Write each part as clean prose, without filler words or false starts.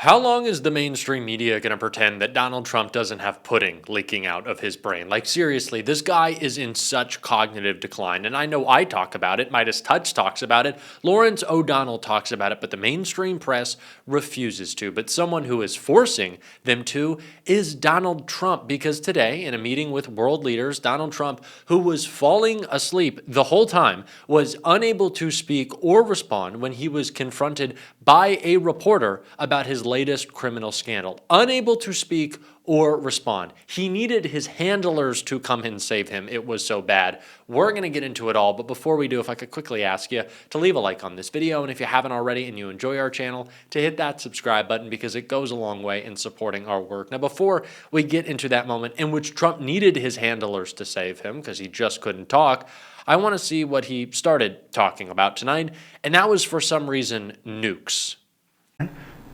How long is the mainstream media going to pretend that Donald Trump doesn't have pudding leaking out of his brain? Like, seriously, this guy is in such cognitive decline. And I know I talk about it, Midas Touch talks about it, Lawrence O'Donnell talks about it, but the mainstream press refuses to. But someone who is forcing them to is Donald Trump, because today, in a meeting with world leaders, Donald Trump, who was falling asleep the whole time, was unable to speak or respond when he was confronted by a reporter about his latest criminal scandal. Unable to speak or respond. He needed his handlers to come and save him. It was so bad. We're going to get into it all, but before we do, if I could quickly ask you to leave a like on this video, and if you haven't already and you enjoy our channel, to hit that subscribe button because it goes a long way in supporting our work. Now, before we get into that moment in which Trump needed his handlers to save him because he just couldn't talk, I want to see what he started talking about tonight, and that was, for some reason, nukes.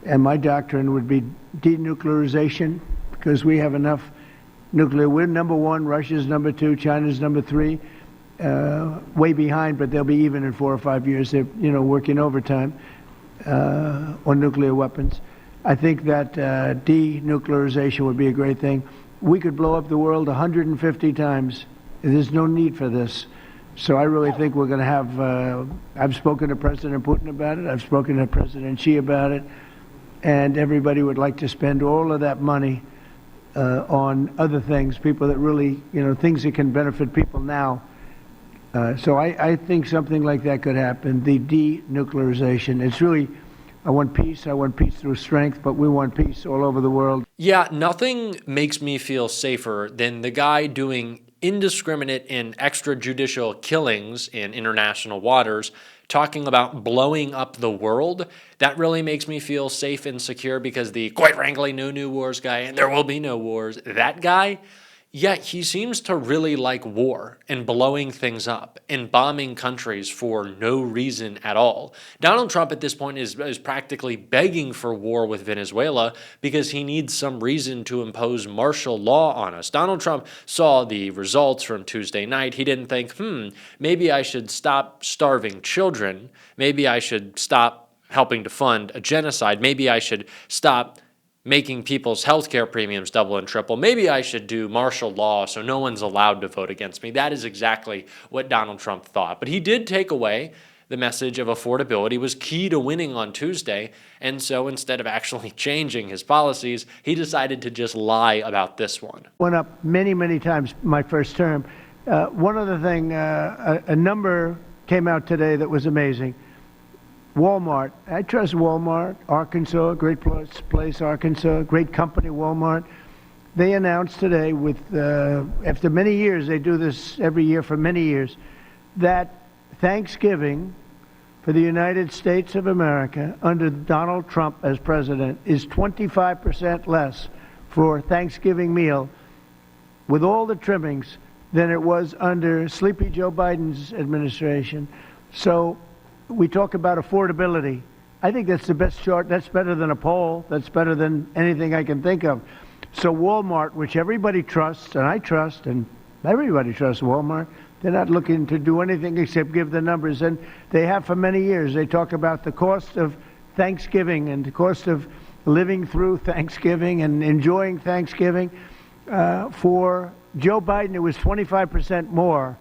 And my doctrine would be denuclearization, because we have enough nuclear. We're number one, Russia's number two, China's number three, way behind, but they'll be even in 4 or 5 years. They're, working overtime on nuclear weapons. I think that denuclearization would be a great thing. We could blow up the world 150 times. There's no need for this. So I really think we're going to have, I've spoken to President Putin about it, I've spoken to President Xi about it, and everybody would like to spend all of that money on other things, people that really, things that can benefit people now. So I think something like that could happen, the denuclearization. It's really, I want peace through strength, but we want peace all over the world. Yeah, nothing makes me feel safer than the guy doing indiscriminate and extrajudicial killings in international waters, talking about blowing up the world. That really makes me feel safe and secure, because the quite frankly no new wars guy, and there will be no wars, that guy, yeah, he seems to really like war and blowing things up and bombing countries for no reason at all. Donald Trump at this point is practically begging for war with Venezuela because he needs some reason to impose martial law on us. Donald Trump saw the results from Tuesday night. He didn't think, maybe I should stop starving children. Maybe I should stop helping to fund a genocide. Maybe I should stop making people's healthcare premiums double and triple. Maybe I should do martial law so no one's allowed to vote against me. That is exactly what Donald Trump thought. But he did take away the message of affordability, was key to winning on Tuesday. And so instead of actually changing his policies, he decided to just lie about this one. Went up many, many times my first term. One other thing, a number came out today that was amazing. Walmart. I trust Walmart, Arkansas, great place, Arkansas, great company, Walmart. They announced today, after many years, they do this every year for many years, that Thanksgiving for the United States of America under Donald Trump as president is 25% less for Thanksgiving meal with all the trimmings than it was under Sleepy Joe Biden's administration. So we talk about affordability. I think that's the best chart. That's better than a poll. That's better than anything I can think of. So Walmart, which everybody trusts, and I trust, and everybody trusts Walmart, they're not looking to do anything except give the numbers. And they have for many years. They talk about the cost of Thanksgiving and the cost of living through Thanksgiving and enjoying Thanksgiving. For Joe Biden, it was 25% more.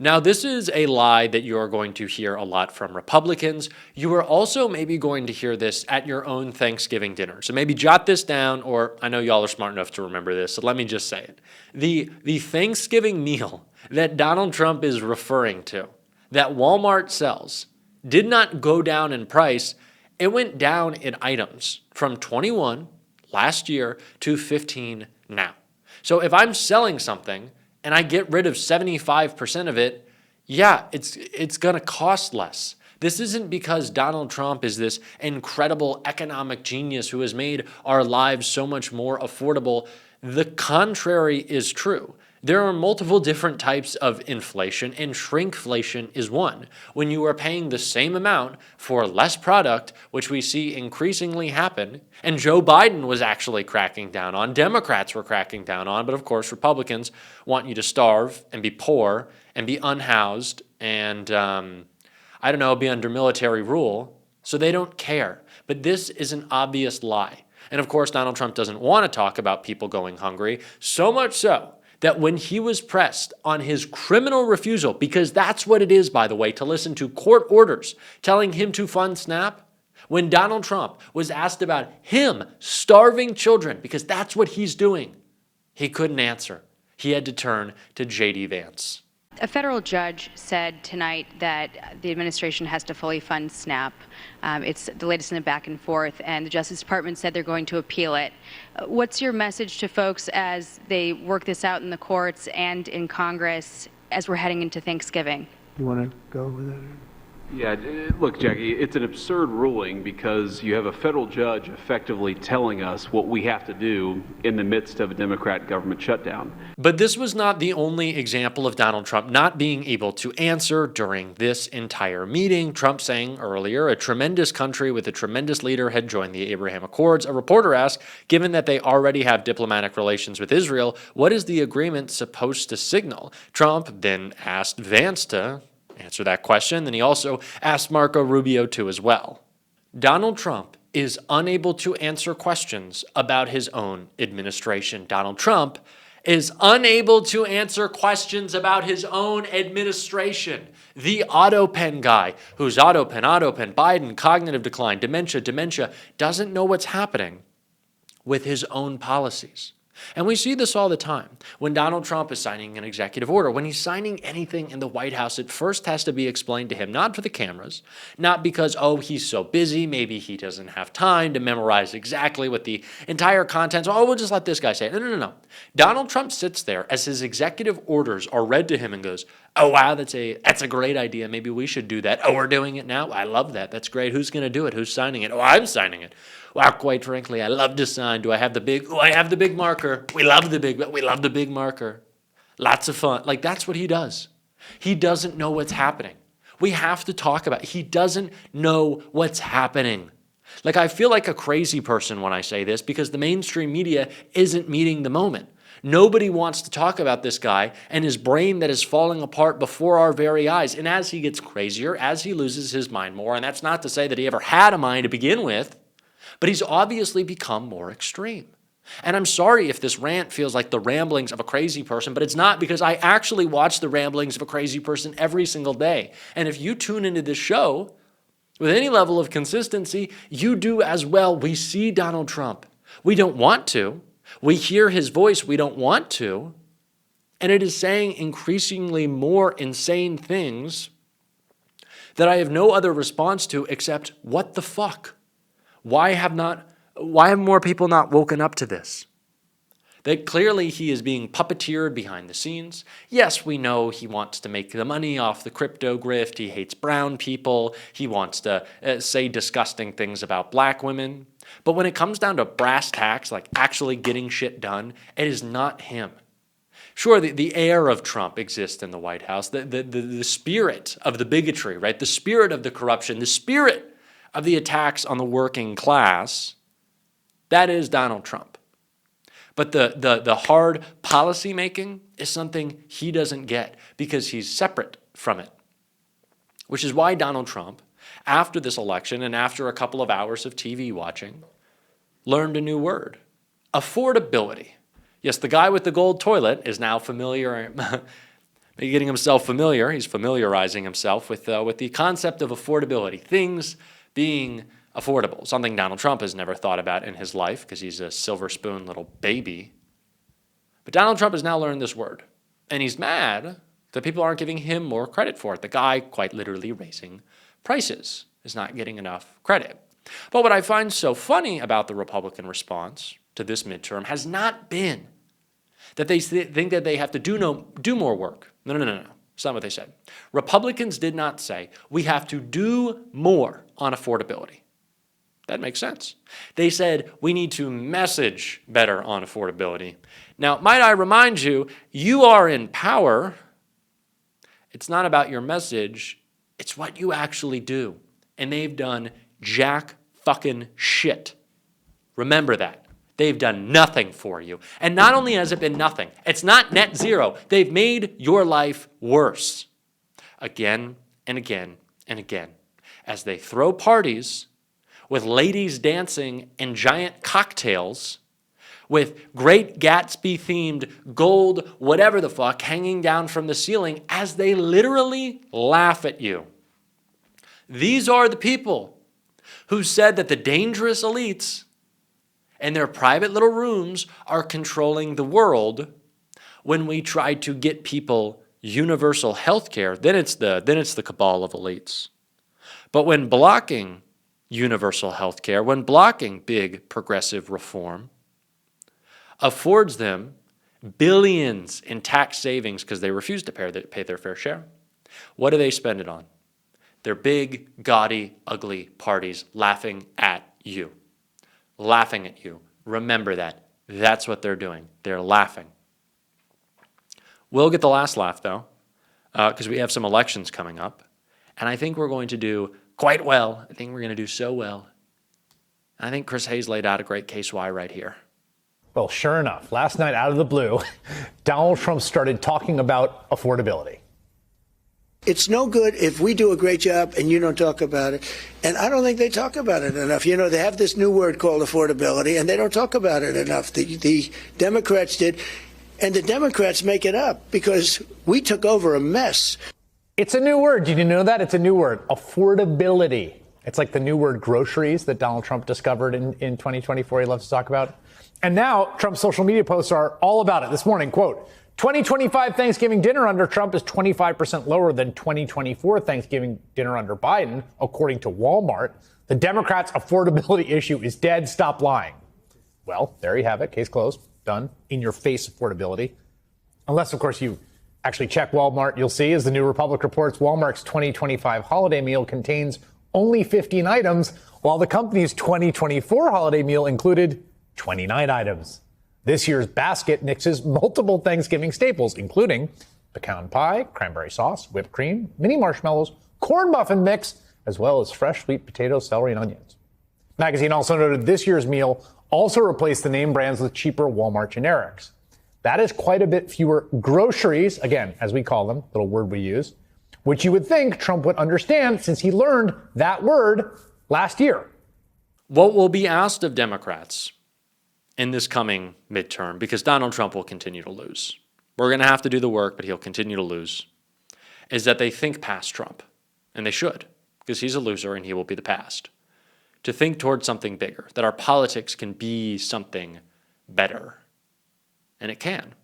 Now, this is a lie that you are going to hear a lot from Republicans. You are also maybe going to hear this at your own Thanksgiving dinner. So maybe jot this down, or I know y'all are smart enough to remember this, so let me just say it. The Thanksgiving meal that Donald Trump is referring to, that Walmart sells, did not go down in price. It went down in items from 21 last year to 15 now. So if I'm selling something and I get rid of 75% of it, yeah, it's going to cost less. This isn't because Donald Trump is this incredible economic genius who has made our lives so much more affordable. The contrary is true. There are multiple different types of inflation, and shrinkflation is one. When you are paying the same amount for less product, which we see increasingly happen, and Joe Biden was actually cracking down on, Democrats were cracking down on, but of course Republicans want you to starve and be poor and be unhoused and, be under military rule. So they don't care. But this is an obvious lie. And of course, Donald Trump doesn't want to talk about people going hungry, so much so that when he was pressed on his criminal refusal, because that's what it is, by the way, to listen to court orders telling him to fund SNAP, when Donald Trump was asked about him starving children, because that's what he's doing, he couldn't answer. He had to turn to J.D. Vance. A federal judge said tonight that the administration has to fully fund SNAP. It's the latest in the back and forth, and the Justice Department said they're going to appeal it. What's your message to folks as they work this out in the courts and in Congress as we're heading into Thanksgiving? You want to go with it? Yeah, look, Jackie, it's an absurd ruling because you have a federal judge effectively telling us what we have to do in the midst of a Democrat government shutdown. But this was not the only example of Donald Trump not being able to answer during this entire meeting. Trump saying earlier, a tremendous country with a tremendous leader had joined the Abraham Accords. A reporter asked, given that they already have diplomatic relations with Israel, what is the agreement supposed to signal? Trump then asked Vance to answer that question. Then he also asked Marco Rubio to as well. Donald Trump is unable to answer questions about his own administration. Donald Trump is unable to answer questions about his own administration. The AutoPen guy, who's AutoPen, Biden, cognitive decline, dementia, doesn't know what's happening with his own policies. And we see this all the time. When Donald Trump is signing an executive order, when he's signing anything in the White House, it first has to be explained to him, not for the cameras, not because, oh, he's so busy, maybe he doesn't have time to memorize exactly what the entire contents, oh, we'll just let this guy say it. No. Donald Trump sits there as his executive orders are read to him and goes, oh, wow, that's a great idea. Maybe we should do that. Oh, we're doing it now? I love that. That's great. Who's going to do it? Who's signing it? Oh, I'm signing it. Well, quite frankly, I love to sign. Do I have the big? Oh, I have the big marker. We love the big marker. Lots of fun. Like, that's what he does. He doesn't know what's happening. We have to talk about it. He doesn't know what's happening. Like, I feel like a crazy person when I say this because the mainstream media isn't meeting the moment. Nobody wants to talk about this guy and his brain that is falling apart before our very eyes. And as he gets crazier, as he loses his mind more, and that's not to say that he ever had a mind to begin with, but he's obviously become more extreme. And I'm sorry if this rant feels like the ramblings of a crazy person, but it's not, because I actually watch the ramblings of a crazy person every single day. And if you tune into this show with any level of consistency, you do as well. We see Donald Trump. We don't want to. We hear his voice. We don't want to. And it is saying increasingly more insane things that I have no other response to except, what the fuck? Why have more people not woken up to this? That clearly he is being puppeteered behind the scenes. Yes, we know he wants to make the money off the crypto grift. He hates brown people. He wants to say disgusting things about black women. But when it comes down to brass tacks, like actually getting shit done, it is not him. Sure, the air of Trump exists in the White House, the spirit of the bigotry, right? The spirit of the corruption, the spirit of the attacks on the working class, that is Donald Trump. But the hard policy making is something he doesn't get because he's separate from it. Which is why Donald Trump, after this election and after a couple of hours of TV watching, learned a new word: affordability. Yes, the guy with the gold toilet is now getting himself familiar. He's familiarizing himself with the concept of affordability, things being affordable, something Donald Trump has never thought about in his life because he's a silver spoon little baby. But Donald Trump has now learned this word, and he's mad that people aren't giving him more credit for it. The guy quite literally raising prices is not getting enough credit. But what I find so funny about the Republican response to this midterm has not been that they think that they have to do more work. No. That's not what they said. Republicans did not say, we have to do more on affordability. That makes sense. They said, we need to message better on affordability. Now, might I remind you, you are in power. It's not about your message. It's what you actually do. And they've done jack fucking shit. Remember that. They've done nothing for you. And not only has it been nothing, it's not net zero. They've made your life worse. Again and again and again. as they throw parties with ladies dancing and giant cocktails, with Great Gatsby-themed gold whatever the fuck hanging down from the ceiling as they literally laugh at you. These are the people who said that the dangerous elites in their private little rooms are controlling the world when we try to get people universal health care. Then it's the cabal of elites. But when blocking universal health care, when blocking big progressive reform, affords them billions in tax savings because they refuse to pay their fair share, what do they spend it on? Their big, gaudy, ugly parties laughing at you. Laughing at you. Remember that. That's what they're doing. They're laughing. We'll get the last laugh, though, because we have some elections coming up. And I think we're going to do quite well. I think we're going to do so well. I think Chris Hayes laid out a great case why right here. Well, sure enough, last night out of the blue, Donald Trump started talking about affordability. It's no good if we do a great job and you don't talk about it. And I don't think they talk about it enough. You know, they have this new word called affordability, and they don't talk about it enough. The Democrats did, and the Democrats make it up because we took over a mess. It's a new word. Did you know that? It's a new word, affordability. It's like the new word groceries that Donald Trump discovered in 2024 he loves to talk about. And now Trump's social media posts are all about it. This morning, quote, 2025 Thanksgiving dinner under Trump is 25% lower than 2024 Thanksgiving dinner under Biden, according to Walmart. The Democrats' affordability issue is dead. Stop lying. Well, there you have it. Case closed. Done. In your face affordability. Unless, of course, you actually check Walmart, you'll see, as the New Republic reports, Walmart's 2025 holiday meal contains only 15 items, while the company's 2024 holiday meal included 29 items. This year's basket mixes multiple Thanksgiving staples, including pecan pie, cranberry sauce, whipped cream, mini marshmallows, corn muffin mix, as well as fresh sweet potatoes, celery, and onions. Magazine also noted this year's meal also replaced the name brands with cheaper Walmart generics. That is quite a bit fewer groceries, again, as we call them, little word we use, which you would think Trump would understand since he learned that word last year. What will be asked of Democrats in this coming midterm, because Donald Trump will continue to lose. We're going to have to do the work, but he'll continue to lose, is that they think past Trump. And they should, because he's a loser and he will be the past. To think towards something bigger, that our politics can be something better. And it can.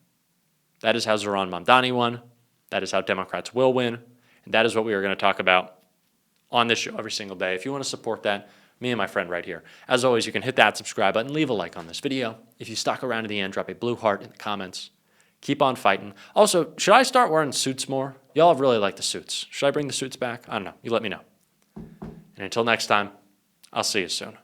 That is how Zohran Mamdani won. That is how Democrats will win. And that is what we are going to talk about on this show every single day. If you want to support that, me and my friend right here. As always, you can hit that subscribe button, leave a like on this video. If you stuck around to the end, drop a blue heart in the comments. Keep on fighting. Also, should I start wearing suits more? Y'all have really liked the suits. Should I bring the suits back? I don't know. You let me know. And until next time, I'll see you soon.